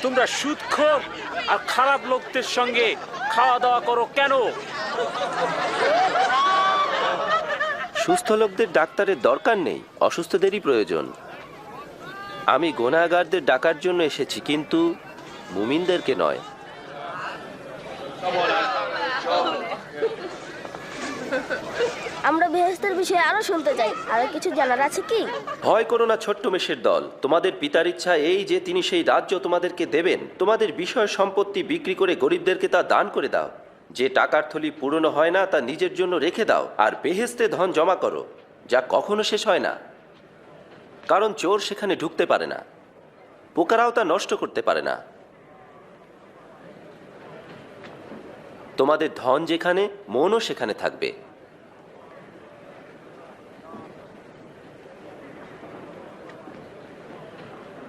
তোমরা সুদখোর আর খারাপ লোকদের সঙ্গে খাওয়া দাওয়া করো কেন? সুস্থ লোকদের ডাক্তারের দরকার নেই, অসুস্থদেরই প্রয়োজন। আমি গুনাহগারদের ডাকার জন্য এসেছি, কিন্তু মুমিনদেরকে নয়। আমরা বেহেশতের বিষয়ে আরো শুনতে চাই। আরো কিছু জানার আছে কি? ভয় করো না ছোট্ট মেষের দল, তোমাদের পিতার ইচ্ছা এই যে তিনি সেই রাজ্য তোমাদেরকে দেবেন। তোমাদের বিষয় সম্পত্তি বিক্রি করে গরিবদেরকে তা দান করে দাও। যে টাকার থলি পুরনো হয় না তা নিজের জন্য রেখে দাও, আর বেহেশতে ধন জমা করো যা কখনো শেষ হয় না, কারণ চোর সেখানে ঢুকতে পারে না, পোকারাও তা নষ্ট করতে পারে না। তোমাদের ধন যেখানে, মনও সেখানে থাকবে।